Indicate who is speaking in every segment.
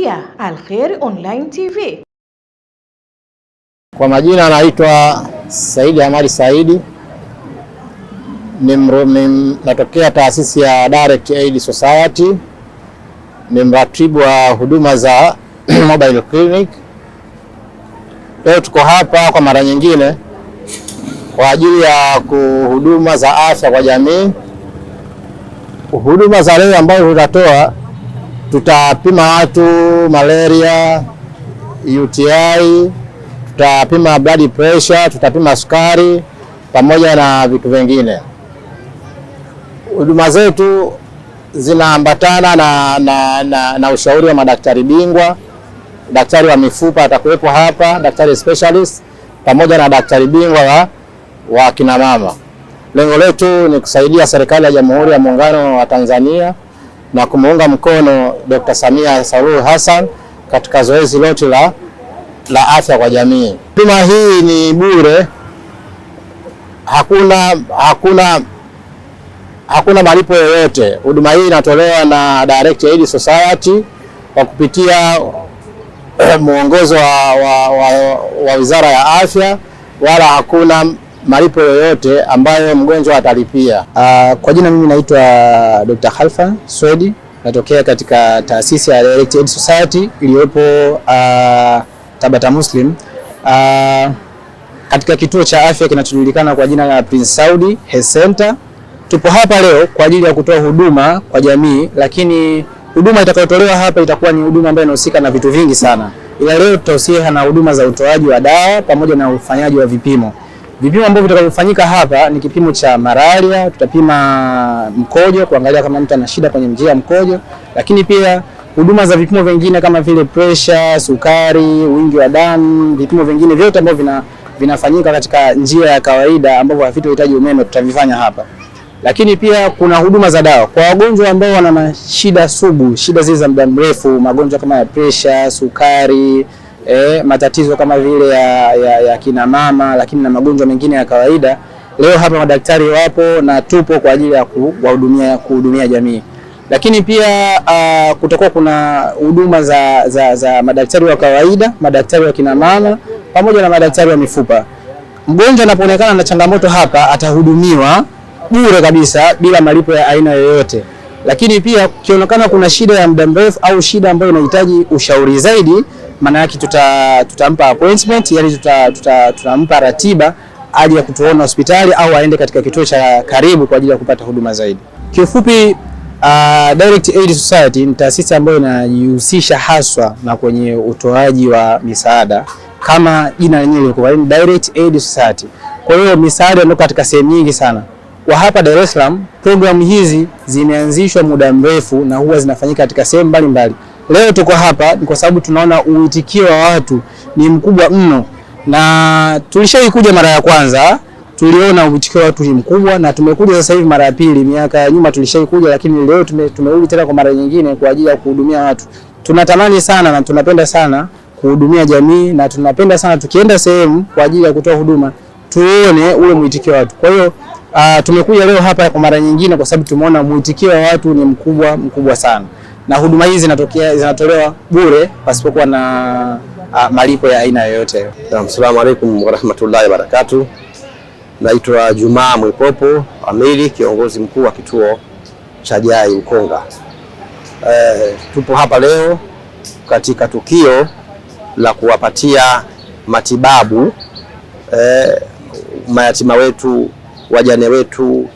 Speaker 1: kupitia Al-Khair Online TV.
Speaker 2: Kwa majina anaitwa Saidi Amari Saidi, natokea taasisi ya Direct Aid Society, ni mratibu wa huduma za mobile clinic. Leo tuko hapa kwa mara nyingine kwa ajili ya huduma za afya kwa jamii. Huduma za leo ambazo tutatoa, tutapima watu malaria, UTI, tutapima blood pressure, tutapima sukari pamoja na vitu vingine. Huduma zetu zinaambatana na ushauri wa madaktari bingwa. Daktari wa mifupa atakuwepo hapa, daktari specialist, pamoja na daktari bingwa wa kina mama. Lengo letu ni kusaidia serikali ya Jamhuri ya Muungano wa Tanzania na kumuunga mkono Dr. Samia Suluhu Hassan katika zoezi lote la afya kwa jamii. Huduma hii ni bure, hakuna malipo yoyote. Huduma hii inatolewa na Direct Aid Society kwa kupitia mwongozo wa Wizara ya Afya, wala hakuna malipo yoyote ambayo mgonjwa atalipia.
Speaker 3: Kwa jina mimi naitwa Dr. Khalfan Swedi, natokea katika taasisi ya Direct Aid Society iliyopo Tabata Muslim, katika kituo cha afya kinachojulikana kwa jina la Prince Saudi Health Center. Tupo hapa leo kwa ajili ya kutoa huduma kwa jamii, lakini huduma itakayotolewa hapa itakuwa ni huduma ambayo inahusika na vitu vingi sana. Ila leo tutahusika na huduma za utoaji wa dawa pamoja na ufanyaji wa vipimo. Vipimo ambavyo vitakavyofanyika hapa ni kipimo cha malaria, tutapima mkojo kuangalia kama mtu ana shida kwenye njia ya mkojo, lakini pia huduma za vipimo vingine kama vile pressure, sukari, wingi wa damu, vipimo vingine vyote ambavyo vinafanyika katika njia ya kawaida ambavyo havitohitaji umeme tutavifanya hapa. Lakini pia kuna huduma za dawa kwa wagonjwa ambao wana shida sugu, shida zile za muda mrefu, magonjwa kama ya pressure, sukari, matatizo kama vile ya kina mama, lakini na magonjwa mengine ya kawaida. Leo hapa madaktari wapo na tupo kwa ajili ya kuhudumia jamii. Lakini pia kutakuwa kuna huduma za madaktari wa kawaida, madaktari wa kina mama pamoja na madaktari wa mifupa. Mgonjwa anapoonekana na changamoto hapa atahudumiwa bure kabisa bila malipo ya aina yoyote. Lakini pia kionekana kuna shida ya muda mrefu au shida ambayo inahitaji ushauri zaidi, maana yake tutampa appointment, yani tutampa ratiba aje ya kutuona hospitali au aende katika kituo cha karibu kwa ajili ya kupata huduma zaidi. Kiufupi, Direct Aid Society ni taasisi ambayo inajihusisha haswa na kwenye utoaji wa misaada kama jina lenyewe liko, ni Direct Aid Society. Kwa hiyo misaada ndio katika sehemu nyingi sana. Kwa hapa Dar es Salaam, programu hizi zimeanzishwa muda mrefu na huwa zinafanyika katika sehemu mbalimbali. Leo tuko hapa ni kwa sababu tunaona uitikio wa watu ni mkubwa mno, na tulishawahi kuja mara ya kwanza, tuliona uitikio wa watu ni mkubwa, na tumekuja sasa hivi mara ya pili. Miaka ya nyuma tulishawahi kuja, lakini leo tumerudi tena kwa mara nyingine kwa ajili ya kuhudumia watu. Tunatamani sana na tunapenda sana kuhudumia jamii, na tunapenda sana tukienda sehemu kwa ajili ya kutoa huduma tuone ule mwitikio wa watu. Kwa hiyo tumekuja leo hapa kwa mara nyingine kwa sababu tumeona mwitikio wa watu ni mkubwa sana, na huduma hizi zinatolewa bure pasipokuwa na malipo ya aina yoyote.
Speaker 4: Assalamu alaykum wa rahmatullahi wa barakatuh. Naitwa Juma Mwipopo Amiri, kiongozi mkuu wa kituo cha Jai Ukonga. Tupo hapa leo katika tukio la kuwapatia matibabu mayatima wetu, wajane wetu,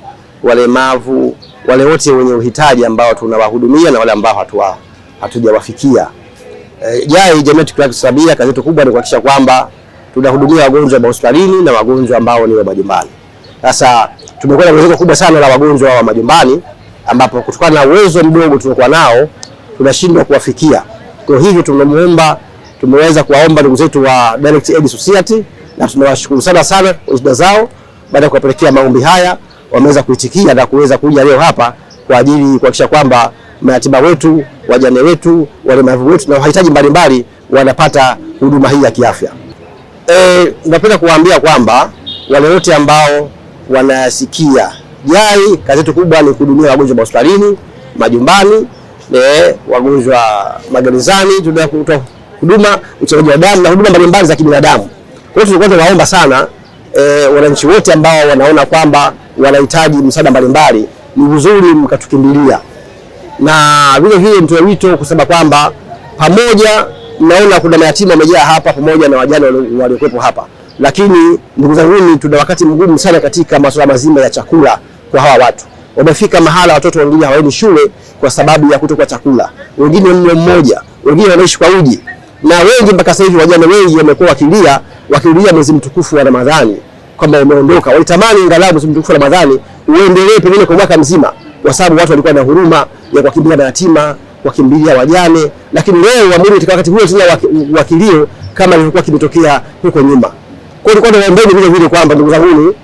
Speaker 4: walemavu, wale wote wenye uhitaji ambao tunawahudumia na wale ambao hatujawafikia. Jai Jamiatul Kirati Sabia, kazi yetu kubwa ni kuhakikisha kwamba tunahudumia wagonjwa wa hospitalini na wagonjwa ambao ni wa majumbani. Sasa tumekuwa na ongezeko kubwa sana la wagonjwa wa majumbani, ambapo kutokana na uwezo mdogo tuliokuwa nao tunashindwa kuwafikia. Kwa hivyo tumeweza kuwaomba ndugu zetu wa Direct Aid Society, na tunawashukuru sana kwa shida zao. Baada ya kuwapelekea maombi haya, wameweza kuitikia na kuweza kuja leo hapa kwa ajili kuhakikisha kwamba mayatima wetu, wajane wetu, walemavu wetu na wahitaji mbalimbali wanapata huduma hii ya kiafya. Napenda kuwaambia kwamba wale wote ambao wanasikia Jai, kazi yetu kubwa ni kuhudumia wagonjwa hospitalini, majumbani wagonjwa magerezani, tunatoa huduma uchangiaji wa damu na huduma mbalimbali za kibinadamu. Kwa hiyo tulikuwa tunaomba sana wananchi wote ambao wanaona kwamba wanahitaji msaada mbalimbali, ni vizuri mkatukimbilia. Na vile vile mtoe wito kusema kwamba pamoja naona kuna mayatima wamejaa hapa pamoja na wajane waliokuwepo hapa, lakini ndugu zangu, tuna wakati mgumu sana katika masuala mazima ya chakula kwa hawa watu. Wamefika mahala watoto wengine hawaendi shule kwa sababu ya kutokuwa chakula, wengine mlo mmoja, wengine wanaishi kwa uji, na wengi mpaka sasa hivi wajane wengi wamekuwa wakilia mwezi mtukufu wa Ramadhani kwamba umeondoka. Walitamani angalau mwezi mtukufu wa Ramadhani uendelee pengine kwa mwaka mzima, kwa sababu watu walikuwa na huruma ya kuwakimbilia mayatima, kuwakimbilia wajane, lakini leo waamuru katika wakati huo tena wakilio kama ilivyokuwa kimetokea huko nyuma. Kwa hiyo tunaomba vile vile kwamba ndugu zangu,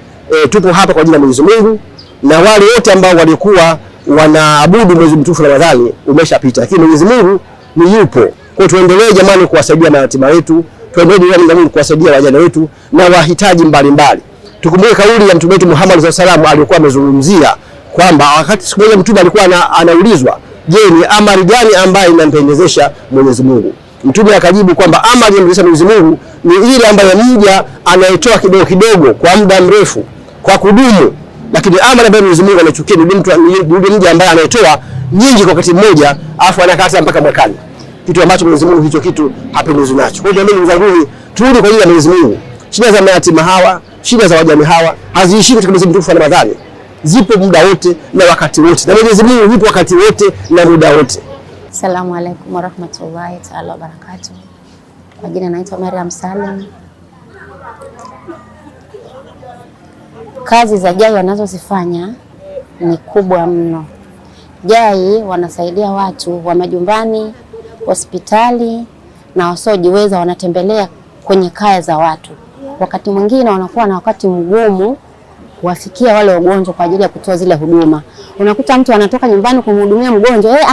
Speaker 4: tupo hapa kwa ajili ya Mwenyezi Mungu, na wale wote ambao walikuwa wanaabudu mwezi mtukufu wa Ramadhani umeshapita, lakini Mwenyezi Mungu ni yupo. Kwa hiyo tuendelee jamani kuwasaidia mayatima wetu, tuendelee jamani kuwasaidia wajane wetu na wahitaji mbalimbali. Tukumbuke kauli ya Mtume wetu Muhammad sallallahu alaihi wasallam alikuwa amezungumzia kwamba wakati siku moja Mtume alikuwa anaulizwa, je, ni amali gani ambayo inampendezesha Mwenyezi Mungu? Mtume akajibu kwamba amali inampendezesha Mwenyezi Mungu ni ile ambayo mja anayetoa kidogo kidogo kwa muda mrefu kwa kudumu, lakini amali ambayo Mwenyezi Mungu anachukia ni mja ambaye anayetoa nyingi kwa wakati mmoja afu anakata mpaka mwakani, kitu ambacho Mwenyezi Mungu hicho kitu hapendezwi nacho. Kwa hiyo ndugu zangu, turudi kwa ajili ya Mwenyezi Mungu. Shida za mayatima hawa, shida za wajane hawa haziishi katika mwezi mtukufu wa Ramadhani, zipo muda wote na wakati wote, na Mwenyezi Mungu yupo wakati wote na muda wote.
Speaker 5: Assalamu alaikum warahmatullahi taala wabarakatuh. Kwa jina naitwa Mariam Salim. Kazi za JAI wanazozifanya ni kubwa mno. JAI wanasaidia watu wa majumbani, hospitali na wasiojiweza, wanatembelea kwenye kaya za watu. Wakati mwingine wanakuwa na wakati mgumu kuwafikia wale wagonjwa kwa ajili ya kutoa zile huduma. Unakuta mtu anatoka nyumbani kumhudumia mgonjwa, yeye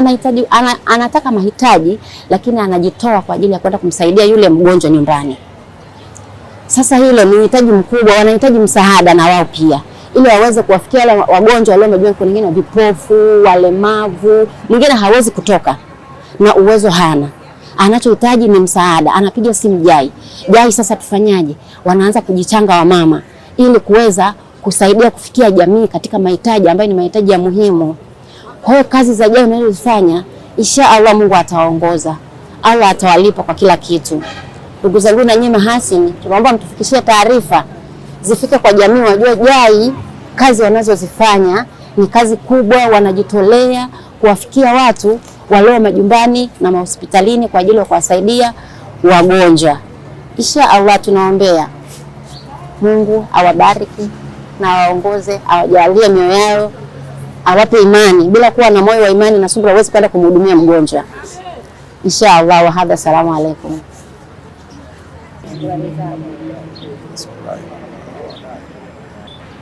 Speaker 5: anataka mahitaji, lakini anajitoa kwa ajili ya kwenda kumsaidia yule mgonjwa nyumbani. Sasa hilo ni uhitaji mkubwa, wanahitaji msaada na wao pia, ili waweze kuwafikia wale wagonjwa walio majumbani. Kuna wengine vipofu, walemavu, mwingine hawezi kutoka na uwezo hana. Anachohitaji ni msaada, anapiga simu JAI. JAI sasa tufanyaje? Wanaanza kujichanga wamama ili kuweza kusaidia kufikia jamii katika mahitaji ambayo ni mahitaji ya muhimu. Kwa hiyo kazi za JAI unazofanya, insha Allah Mungu atawaongoza. Allah atawalipa kwa kila kitu. Ndugu zangu na nyinyi mahasini, tunaomba mtufikishie taarifa zifike kwa jamii, wajue JAI kazi wanazozifanya ni kazi kubwa, wanajitolea kuwafikia watu walio majumbani na mahospitalini kwa ajili ya kuwasaidia wagonjwa. Insha Allah tunaombea Mungu awabariki na awaongoze, awajalie mioyo yao, awape imani. Bila kuwa na moyo wa imani na subira huwezi kwenda kumhudumia mgonjwa. Insha Allah wa hadha. Salamu alaikum.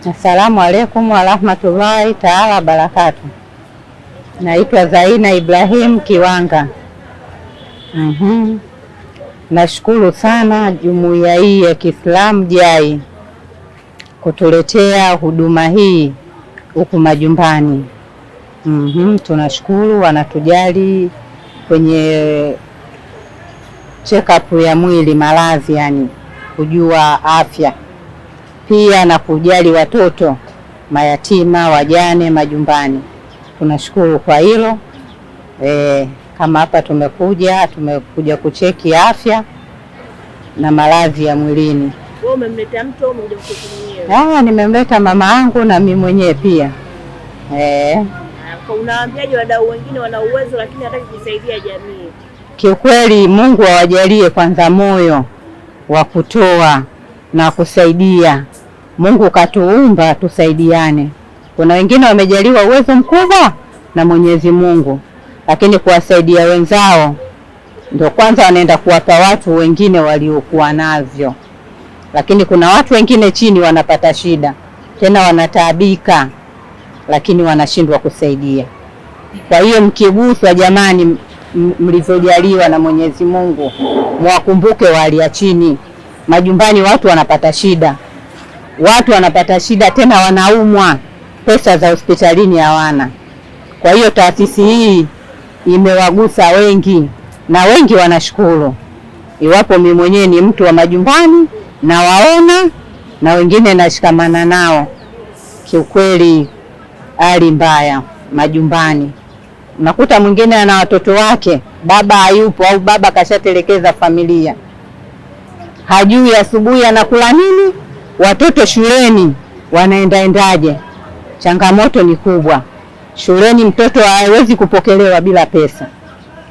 Speaker 6: Assalamu alaikum wa rahmatullahi taala barakatuh. Naitwa Zaina Ibrahim Kiwanga. Nashukuru sana jumuiya hii ya Kiislamu JAI kutuletea huduma hii huku majumbani. Tunashukuru, wanatujali kwenye check up ya mwili, maradhi, yani kujua afya, pia na kujali watoto mayatima, wajane majumbani. Tunashukuru kwa hilo. Kama hapa tumekuja kucheki afya na maradhi ya mwilini.
Speaker 7: Wewe umemleta mtu au umekuja kuketi mwenyewe?
Speaker 6: Nimemleta mama yangu na mimi mwenyewe pia.
Speaker 7: Unawaambiaje wadau wengine wana uwezo lakini hataki kusaidia jamii?
Speaker 6: Kiukweli Mungu awajalie kwanza moyo wa kutoa na kusaidia. Mungu katuumba tusaidiane. Kuna wengine wamejaliwa uwezo mkubwa na Mwenyezi Mungu, lakini kuwasaidia wenzao ndio kwanza wanaenda kuwapa watu wengine waliokuwa navyo. Lakini kuna watu wengine chini wanapata shida, tena wanataabika, lakini wanashindwa kusaidia. Kwa hiyo mkiguswa jamani, mlizojaliwa na Mwenyezi Mungu, mwakumbuke wali ya chini. Majumbani watu wanapata shida. Tena wanaumwa, pesa za hospitalini hawana. Kwa hiyo taasisi hii imewagusa wengi na wengi wanashukuru. Iwapo mimi mwenyewe ni mtu wa majumbani na waona na wengine nashikamana nao, kiukweli hali mbaya majumbani. Unakuta mwingine ana watoto wake, baba hayupo au baba kashatelekeza familia, hajui asubuhi anakula nini, watoto shuleni wanaendaje. Changamoto ni kubwa shuleni, mtoto hawezi kupokelewa bila pesa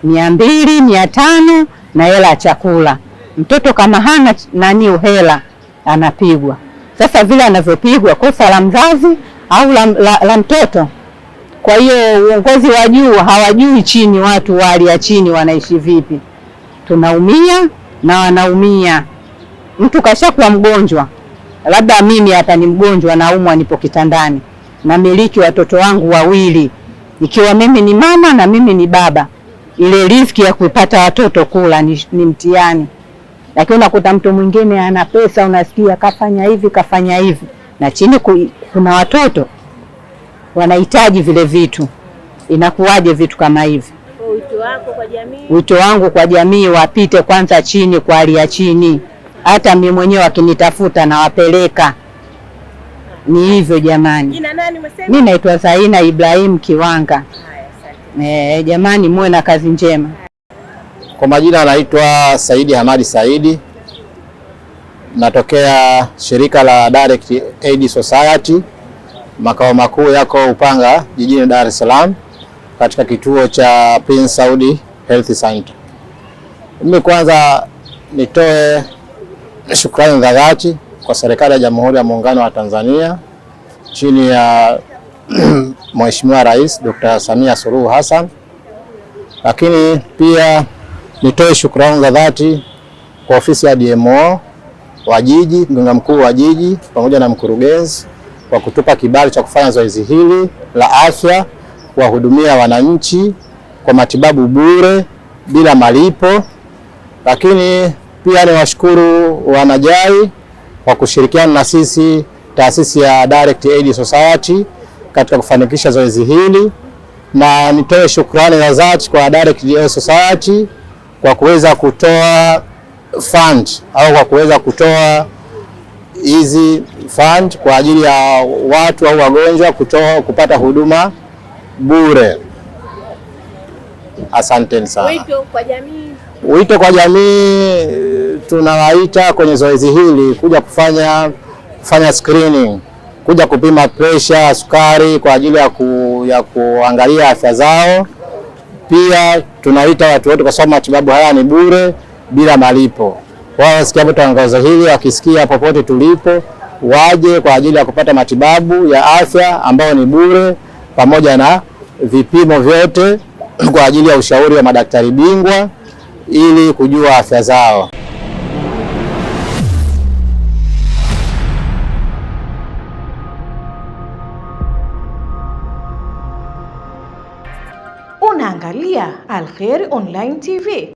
Speaker 6: 200, 500 na hela ya chakula. Mtoto kama hana hela anapigwa. Sasa vile anavyopigwa, kosa la mzazi au la mtoto. Kwa hiyo uongozi wa juu hawajui chini watu wa hali ya chini wanaishi vipi. Tunaumia na wanaumia. Mtu kashakuwa mgonjwa, labda mimi hapa ni mgonjwa, naumwa, nipo kitandani, na miliki watoto wangu wawili, ikiwa mimi ni mama na mimi ni baba, ile riziki ya kupata watoto kula ni mtihani. Lakini unakuta mtu mwingine ana pesa, unasikia kafanya hivi, na chini kuna watoto wanahitaji vile vitu. Inakuwaje vitu kama hivi?
Speaker 7: Wito wako kwa jamii?
Speaker 6: Wito wangu kwa jamii, wapite kwanza chini kwa hali ya chini. Hata mimi mwenyewe wakinitafuta na wapeleka. Ni hivyo jamani.
Speaker 7: Jina nani umesema?
Speaker 6: Mimi naitwa Zaina Ibrahim Kiwanga. Jamani, muwe na kazi njema.
Speaker 2: Kwa majina anaitwa Saidi Hamadi Saidi. Natokea shirika la Direct Aid Society. Makao makuu yako Upanga jijini Dar es Salaam, katika kituo cha Prince Saudi Health Center. Mimi kwanza nitoe shukrani za dhati kwa serikali ya Jamhuri ya Muungano wa Tanzania chini ya Mheshimiwa Rais Dr. Samia Suluhu Hassan. Lakini pia nitoe shukrani za dhati kwa ofisi ya DMO wa jiji, mganga mkuu wa jiji pamoja na mkurugenzi kwa kutupa kibali cha kufanya zoezi hili la afya, kuwahudumia wananchi kwa matibabu bure bila malipo. Lakini pia niwashukuru wanajai kwa kushirikiana na sisi taasisi ya Direct Aid Society katika kufanikisha zoezi hili, na nitoe shukrani za dhati kwa Direct Aid Society kwa kuweza kutoa fund au kwa kuweza kutoa hizi fund kwa ajili ya watu au wagonjwa kupata huduma bure. Asanteni sana.
Speaker 7: Wito kwa jamii?
Speaker 2: Wito kwa jamii, tunawaita kwenye zoezi hili kuja kufanya screening, kuja kupima pressure, sukari kwa ajili ya kuangalia afya zao. Pia tunaita watu wote kwa sababu matibabu haya ni bure bila malipo. Wao wasikia tangazo hili, wakisikia popote tulipo, waje kwa ajili ya kupata matibabu ya afya ambayo ni bure pamoja na vipimo vyote kwa ajili ya ushauri wa madaktari bingwa ili kujua afya zao.
Speaker 1: Unaangalia Al Khair Online TV.